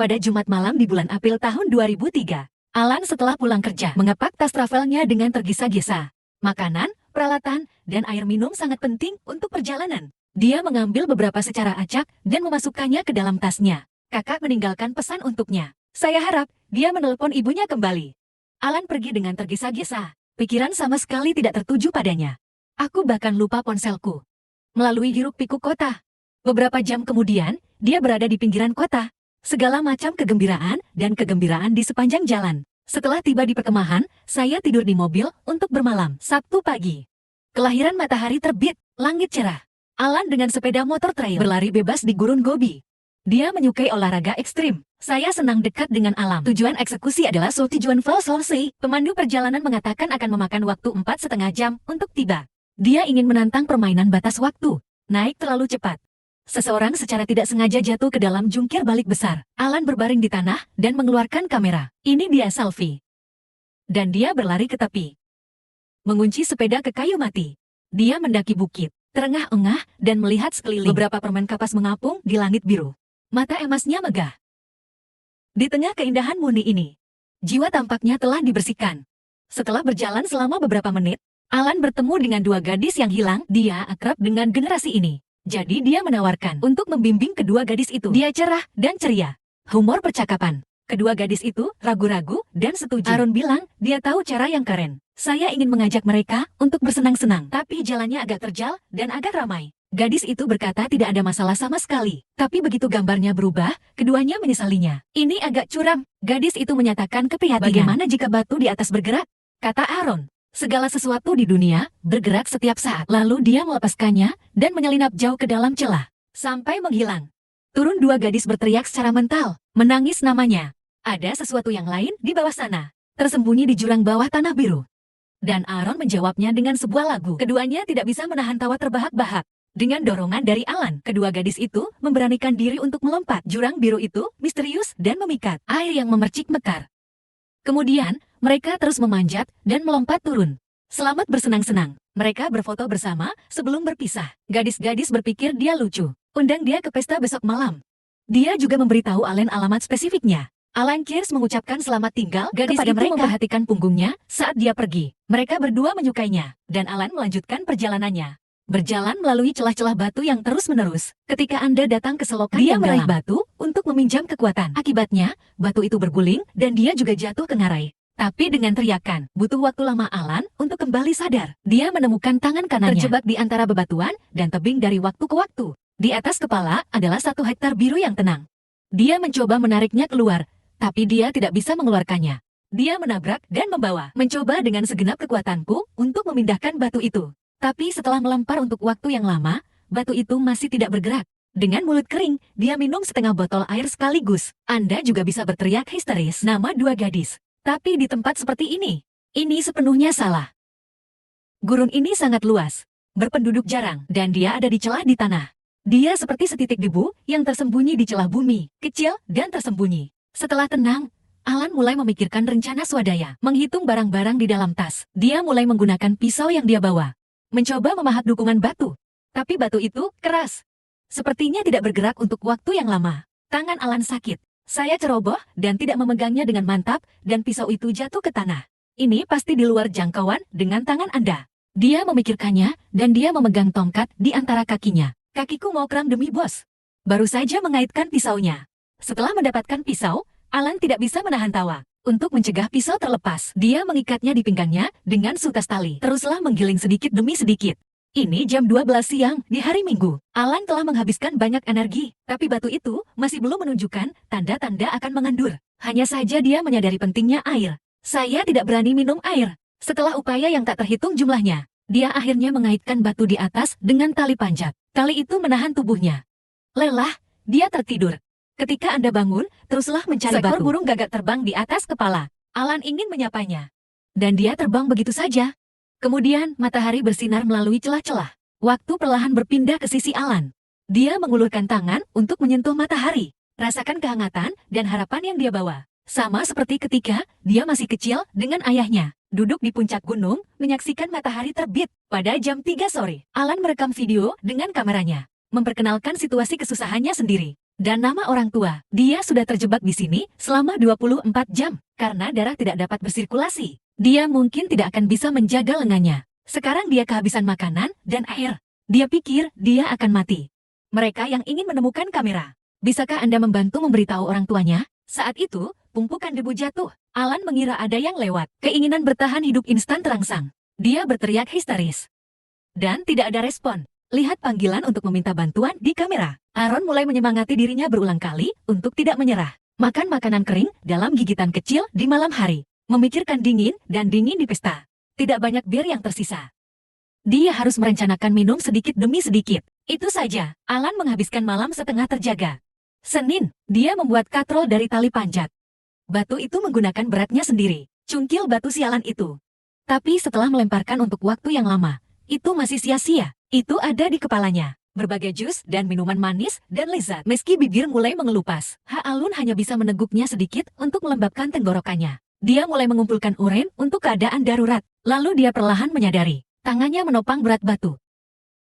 Pada Jumat malam di bulan April tahun 2003, Alan setelah pulang kerja mengepak tas travelnya dengan tergesa-gesa. Makanan, peralatan, dan air minum sangat penting untuk perjalanan. Dia mengambil beberapa secara acak dan memasukkannya ke dalam tasnya. Kakak meninggalkan pesan untuknya. Saya harap dia menelepon ibunya kembali. Alan pergi dengan tergesa-gesa. Pikiran sama sekali tidak tertuju padanya. Aku bahkan lupa ponselku. Melalui hiruk-pikuk kota. Beberapa jam kemudian, dia berada di pinggiran kota. Segala macam kegembiraan dan kegembiraan di sepanjang jalan. Setelah tiba di perkemahan, saya tidur di mobil untuk bermalam. Sabtu pagi. Kelahiran matahari terbit, langit cerah. Alan dengan sepeda motor trail berlari bebas di gurun Gobi. Dia menyukai olahraga ekstrim. Saya senang dekat dengan alam. Tujuan eksekusi adalah Tujuan Falls Horsey. Pemandu perjalanan mengatakan akan memakan waktu 4,5 jam untuk tiba. Dia ingin menantang permainan batas waktu. Naik terlalu cepat. Seseorang secara tidak sengaja jatuh ke dalam jungkir balik besar. Alan berbaring di tanah dan mengeluarkan kamera. Ini dia selfie. Dan dia berlari ke tepi. Mengunci sepeda ke kayu mati. Dia mendaki bukit, terengah-engah, dan melihat sekeliling. Beberapa permen kapas mengapung di langit biru. Mata emasnya megah. Di tengah keindahan murni ini, jiwa tampaknya telah dibersihkan. Setelah berjalan selama beberapa menit, Alan bertemu dengan dua gadis yang hilang. Dia akrab dengan generasi ini. Jadi dia menawarkan untuk membimbing kedua gadis itu. Dia cerah dan ceria. Humor percakapan. Kedua gadis itu ragu-ragu dan setuju. Aaron bilang dia tahu cara yang keren. Saya ingin mengajak mereka untuk bersenang-senang. Tapi jalannya agak terjal dan agak ramai. Gadis itu berkata tidak ada masalah sama sekali. Tapi begitu gambarnya berubah, keduanya menyesalinya. Ini agak curam. Gadis itu menyatakan keprihatinan. Bagaimana jika batu di atas bergerak? Kata Aaron. Segala sesuatu di dunia bergerak setiap saat. Lalu dia melepaskannya dan menyelinap jauh ke dalam celah. Sampai menghilang. Turun dua gadis berteriak secara mental. Menangis namanya. Ada sesuatu yang lain di bawah sana. Tersembunyi di jurang bawah tanah biru. Dan Aaron menjawabnya dengan sebuah lagu. Keduanya tidak bisa menahan tawa terbahak-bahak. Dengan dorongan dari Alan, kedua gadis itu memberanikan diri untuk melompat. Jurang biru itu misterius dan memikat. Air yang memercik mekar. Kemudian, mereka terus memanjat dan melompat turun. Selamat bersenang-senang. Mereka berfoto bersama sebelum berpisah. Gadis-gadis berpikir dia lucu. Undang dia ke pesta besok malam. Dia juga memberitahu Alan alamat spesifiknya. Alan Kears mengucapkan selamat tinggal gadis kepada mereka. Memperhatikan punggungnya saat dia pergi. Mereka berdua menyukainya. Dan Alan melanjutkan perjalanannya. Berjalan melalui celah-celah batu yang terus-menerus. Ketika Anda datang ke selokan dia meraih batu untuk meminjam kekuatan. Akibatnya, batu itu berguling dan dia juga jatuh ke ngarai. Tapi dengan teriakan, butuh waktu lama Alan untuk kembali sadar. Dia menemukan tangan kanannya terjebak di antara bebatuan dan tebing dari waktu ke waktu. Di atas kepala adalah 1 hektar biru yang tenang. Dia mencoba menariknya keluar, tapi dia tidak bisa mengeluarkannya. Dia menabrak dan membawa. Mencoba dengan segenap kekuatanku untuk memindahkan batu itu. Tapi setelah melempar untuk waktu yang lama, batu itu masih tidak bergerak. Dengan mulut kering, dia minum setengah botol air sekaligus. Anda juga bisa berteriak histeris nama dua gadis. Tapi di tempat seperti ini sepenuhnya salah. Gurun ini sangat luas, berpenduduk jarang, dan dia ada di celah di tanah. Dia seperti setitik debu yang tersembunyi di celah bumi, kecil dan tersembunyi. Setelah tenang, Alan mulai memikirkan rencana swadaya, menghitung barang-barang di dalam tas. Dia mulai menggunakan pisau yang dia bawa. Mencoba memahat dukungan batu. Tapi batu itu keras. Sepertinya tidak bergerak untuk waktu yang lama. Tangan Alan sakit. Saya ceroboh dan tidak memegangnya dengan mantap dan pisau itu jatuh ke tanah. Ini pasti di luar jangkauan dengan tangan Anda. Dia memikirkannya dan dia memegang tongkat di antara kakinya. Kakiku mau kram demi bos. Baru saja mengaitkan pisaunya. Setelah mendapatkan pisau, Alan tidak bisa menahan tawa. Untuk mencegah pisau terlepas, dia mengikatnya di pinggangnya dengan sutas tali. Teruslah menggiling sedikit demi sedikit. Ini jam 12 siang di hari Minggu. Alan telah menghabiskan banyak energi, tapi batu itu masih belum menunjukkan tanda-tanda akan mengendur. Hanya saja dia menyadari pentingnya air. Saya tidak berani minum air. Setelah upaya yang tak terhitung jumlahnya, dia akhirnya mengaitkan batu di atas dengan tali panjat. Tali itu menahan tubuhnya. Lelah, dia tertidur. Ketika Anda bangun, teruslah mencari batu. Seekor burung gagak terbang di atas kepala. Alan ingin menyapanya. Dan dia terbang begitu saja. Kemudian, matahari bersinar melalui celah-celah. Waktu perlahan berpindah ke sisi Alan. Dia mengulurkan tangan untuk menyentuh matahari. Rasakan kehangatan dan harapan yang dia bawa. Sama seperti ketika dia masih kecil dengan ayahnya. Duduk di puncak gunung, menyaksikan matahari terbit. Pada jam 3 sore, Alan merekam video dengan kameranya. Memperkenalkan situasi kesusahannya sendiri. Dan nama orang tua, dia sudah terjebak di sini selama 24 jam, karena darah tidak dapat bersirkulasi. Dia mungkin tidak akan bisa menjaga lengannya. Sekarang dia kehabisan makanan dan air. Dia pikir dia akan mati. Mereka yang ingin menemukan kamera. Bisakah Anda membantu memberitahu orang tuanya? Saat itu, tumpukan debu jatuh. Alan mengira ada yang lewat. Keinginan bertahan hidup instan terangsang. Dia berteriak histeris. Dan tidak ada respon. Lihat panggilan untuk meminta bantuan di kamera. Aaron mulai menyemangati dirinya berulang kali untuk tidak menyerah. Makan makanan kering dalam gigitan kecil di malam hari. Memikirkan dingin dan dingin di pesta. Tidak banyak bir yang tersisa. Dia harus merencanakan minum sedikit demi sedikit. Itu saja, Alan menghabiskan malam setengah terjaga. Senin, dia membuat katrol dari tali panjat. Batu itu menggunakan beratnya sendiri. Cungkil batu sialan itu. Tapi setelah melemparkan untuk waktu yang lama, itu masih sia-sia. Itu ada di kepalanya. Berbagai jus dan minuman manis dan lezat. Meski bibir mulai mengelupas, Alun hanya bisa meneguknya sedikit untuk melembabkan tenggorokannya. Dia mulai mengumpulkan urin untuk keadaan darurat. Lalu dia perlahan menyadari, tangannya menopang berat batu.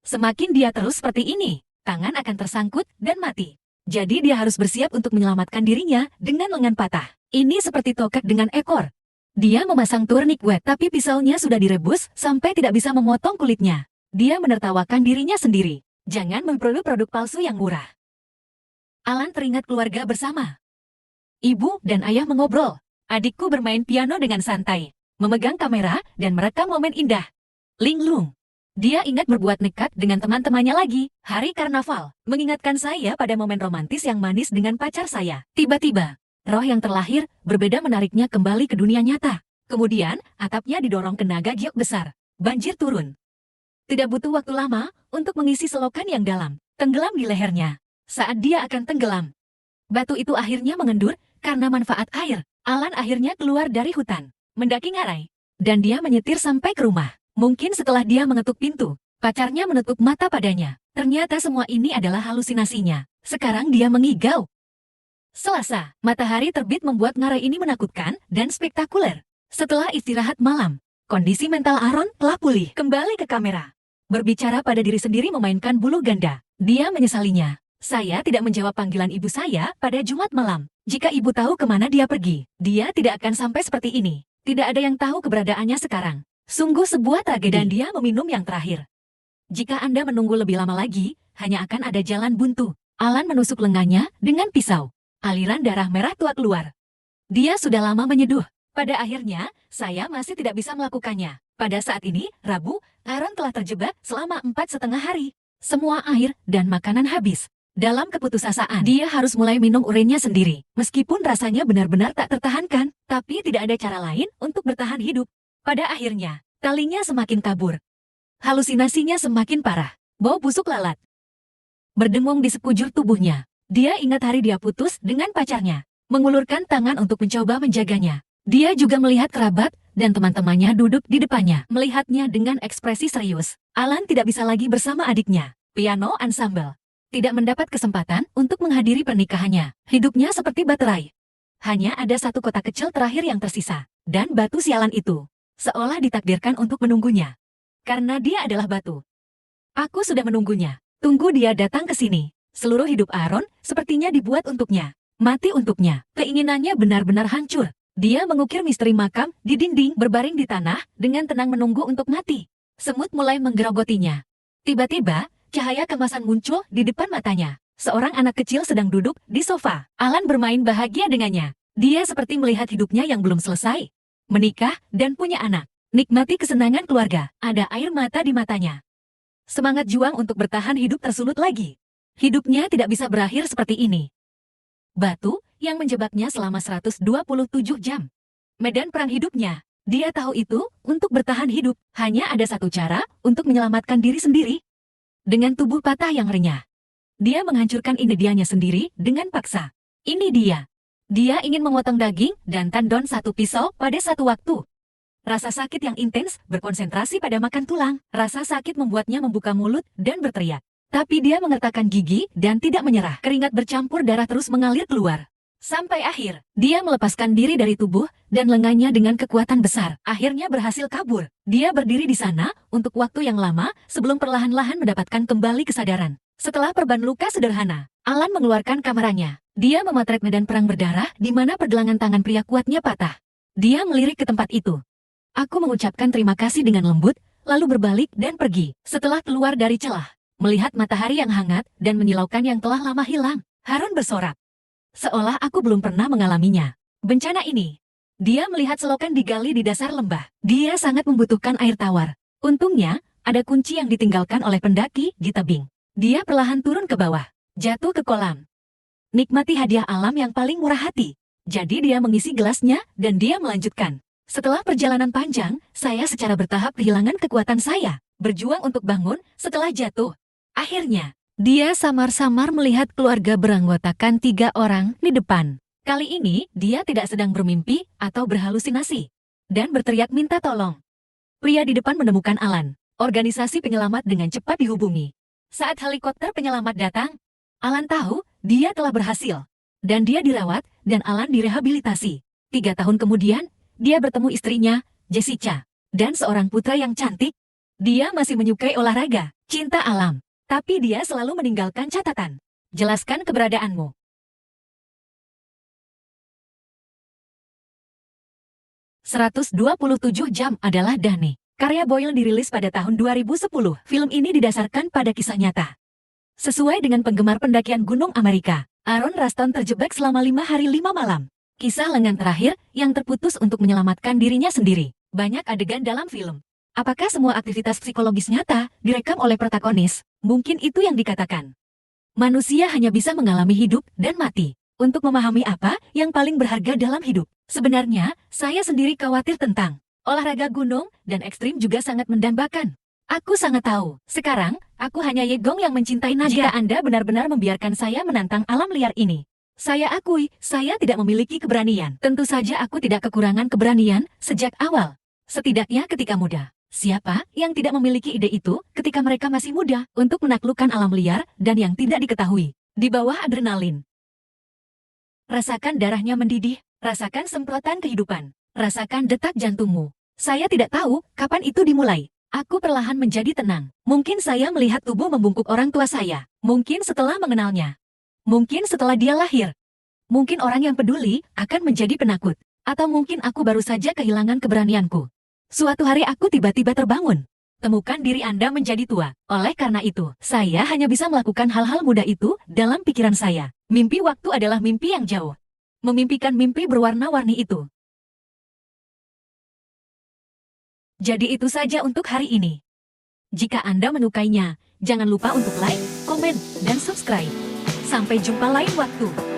Semakin dia terus seperti ini, tangan akan tersangkut dan mati. Jadi dia harus bersiap untuk menyelamatkan dirinya dengan lengan patah. Ini seperti tokek dengan ekor. Dia memasang tourniquet tapi pisaunya sudah direbus sampai tidak bisa memotong kulitnya. Dia menertawakan dirinya sendiri. Jangan memperoleh produk palsu yang murah. Alan teringat keluarga bersama. Ibu dan ayah mengobrol. Adikku bermain piano dengan santai, memegang kamera dan merekam momen indah. Linglung. Dia ingat berbuat nekat dengan teman-temannya lagi. Hari karnaval mengingatkan saya pada momen romantis yang manis dengan pacar saya. Tiba-tiba, roh yang terlahir berbeda menariknya kembali ke dunia nyata. Kemudian, atapnya didorong ke naga giok besar. Banjir turun. Tidak butuh waktu lama untuk mengisi selokan yang dalam, tenggelam di lehernya. Saat dia akan tenggelam, batu itu akhirnya mengendur karena manfaat air. Alan akhirnya keluar dari hutan, mendaki ngarai, dan dia menyetir sampai ke rumah. Mungkin setelah dia mengetuk pintu, pacarnya menutup mata padanya. Ternyata semua ini adalah halusinasinya. Sekarang dia mengigau. Selasa, matahari terbit membuat ngarai ini menakutkan dan spektakuler. Setelah istirahat malam, kondisi mental Aaron telah pulih. Kembali ke kamera. Berbicara pada diri sendiri memainkan bulu ganda. Dia menyesalinya. Saya tidak menjawab panggilan ibu saya pada Jumat malam. Jika ibu tahu kemana dia pergi, dia tidak akan sampai seperti ini. Tidak ada yang tahu keberadaannya sekarang. Sungguh sebuah tragedi. Dan dia meminum yang terakhir. Jika Anda menunggu lebih lama lagi, hanya akan ada jalan buntu. Alan menusuk lengannya dengan pisau. Aliran darah merah tua keluar. Dia sudah lama menyeduh. Pada akhirnya, saya masih tidak bisa melakukannya. Pada saat ini, Rabu, Aaron telah terjebak selama 4,5 hari. Semua air dan makanan habis. Dalam keputusasaan, dia harus mulai minum urinnya sendiri. Meskipun rasanya benar-benar tak tertahankan, tapi tidak ada cara lain untuk bertahan hidup. Pada akhirnya, talinya semakin kabur. Halusinasinya semakin parah. Bau busuk lalat berdengung di sekujur tubuhnya. Dia ingat hari dia putus dengan pacarnya. Mengulurkan tangan untuk mencoba menjaganya. Dia juga melihat kerabat dan teman-temannya duduk di depannya. Melihatnya dengan ekspresi serius. Alan tidak bisa lagi bersama adiknya. Piano ensemble. Tidak mendapat kesempatan untuk menghadiri pernikahannya. Hidupnya seperti baterai. Hanya ada satu kotak kecil terakhir yang tersisa. Dan batu sialan itu seolah ditakdirkan untuk menunggunya. Karena dia adalah batu. Aku sudah menunggunya. Tunggu dia datang ke sini. Seluruh hidup Aaron sepertinya dibuat untuknya. Mati untuknya. Keinginannya benar-benar hancur. Dia mengukir misteri makam di dinding, berbaring di tanah dengan tenang menunggu untuk mati. Semut mulai menggerogotinya. Tiba-tiba, cahaya kemasan muncul di depan matanya. Seorang anak kecil sedang duduk di sofa. Alan bermain bahagia dengannya. Dia seperti melihat hidupnya yang belum selesai. Menikah dan punya anak. Nikmati kesenangan keluarga. Ada air mata di matanya. Semangat juang untuk bertahan hidup tersulut lagi. Hidupnya tidak bisa berakhir seperti ini. Batu yang menjebaknya selama 127 jam. Medan perang hidupnya. Dia tahu itu, untuk bertahan hidup, hanya ada satu cara untuk menyelamatkan diri sendiri. Dengan tubuh patah yang renyah. Dia menghancurkan individunya sendiri dengan paksa. Ini dia. Dia ingin memotong daging dan tendon satu pisau pada satu waktu. Rasa sakit yang intens berkonsentrasi pada makan tulang. Rasa sakit membuatnya membuka mulut dan berteriak. Tapi dia mengertakkan gigi dan tidak menyerah. Keringat bercampur darah terus mengalir keluar. Sampai akhir, dia melepaskan diri dari tubuh dan lengannya dengan kekuatan besar. Akhirnya berhasil kabur. Dia berdiri di sana untuk waktu yang lama sebelum perlahan-lahan mendapatkan kembali kesadaran. Setelah perban luka sederhana, Alan mengeluarkan kameranya. Dia memotret medan perang berdarah di mana pergelangan tangan pria kuatnya patah. Dia melirik ke tempat itu. Aku mengucapkan terima kasih dengan lembut, lalu berbalik dan pergi. Setelah keluar dari celah, melihat matahari yang hangat dan menyilaukan yang telah lama hilang, Harun bersorak. Seolah aku belum pernah mengalaminya. Bencana ini. Dia melihat selokan digali di dasar lembah. Dia sangat membutuhkan air tawar. Untungnya, ada kunci yang ditinggalkan oleh pendaki di tebing. Dia perlahan turun ke bawah, jatuh ke kolam. Nikmati hadiah alam yang paling murah hati. Jadi dia mengisi gelasnya dan dia melanjutkan. Setelah perjalanan panjang, saya secara bertahap kehilangan kekuatan saya. Berjuang untuk bangun setelah jatuh. Akhirnya, dia samar-samar melihat keluarga beranggotakan 3 orang di depan. Kali ini, dia tidak sedang bermimpi atau berhalusinasi. Dan berteriak minta tolong. Pria di depan menemukan Alan. Organisasi penyelamat dengan cepat dihubungi. Saat helikopter penyelamat datang, Alan tahu dia telah berhasil. Dan dia dirawat dan Alan direhabilitasi. 3 tahun kemudian, dia bertemu istrinya, Jessica, dan seorang putra yang cantik. Dia masih menyukai olahraga, cinta alam. Tapi dia selalu meninggalkan catatan. Jelaskan keberadaanmu. 127 jam adalah Dani. Karya Boyle dirilis pada tahun 2010. Film ini didasarkan pada kisah nyata. Sesuai dengan penggemar pendakian gunung Amerika, Aaron Ruston terjebak selama 5 hari 5 malam. Kisah lengan terakhir yang terputus untuk menyelamatkan dirinya sendiri. Banyak adegan dalam film. Apakah semua aktivitas psikologis nyata direkam oleh protagonis? Mungkin itu yang dikatakan. Manusia hanya bisa mengalami hidup dan mati untuk memahami apa yang paling berharga dalam hidup. Sebenarnya, saya sendiri khawatir tentang olahraga gunung dan ekstrim juga sangat mendambakan. Aku sangat tahu. Sekarang, aku hanya Yegong yang mencintai naga. Jika Anda benar-benar membiarkan saya menantang alam liar ini, saya akui, saya tidak memiliki keberanian. Tentu saja aku tidak kekurangan keberanian sejak awal. Setidaknya ketika muda. Siapa yang tidak memiliki ide itu ketika mereka masih muda untuk menaklukkan alam liar dan yang tidak diketahui? Di bawah adrenalin. Rasakan darahnya mendidih, rasakan semprotan kehidupan, rasakan detak jantungmu. Saya tidak tahu kapan itu dimulai. Aku perlahan menjadi tenang. Mungkin saya melihat tubuh membungkuk orang tua saya. Mungkin setelah mengenalnya. Mungkin setelah dia lahir. Mungkin orang yang peduli akan menjadi penakut. Atau mungkin aku baru saja kehilangan keberanianku. Suatu hari aku tiba-tiba terbangun. Temukan diri Anda menjadi tua. Oleh karena itu, saya hanya bisa melakukan hal-hal mudah itu dalam pikiran saya. Mimpi waktu adalah mimpi yang jauh. Memimpikan mimpi berwarna-warni itu. Jadi itu saja untuk hari ini. Jika Anda menyukainya, jangan lupa untuk like, komen, dan subscribe. Sampai jumpa lain waktu.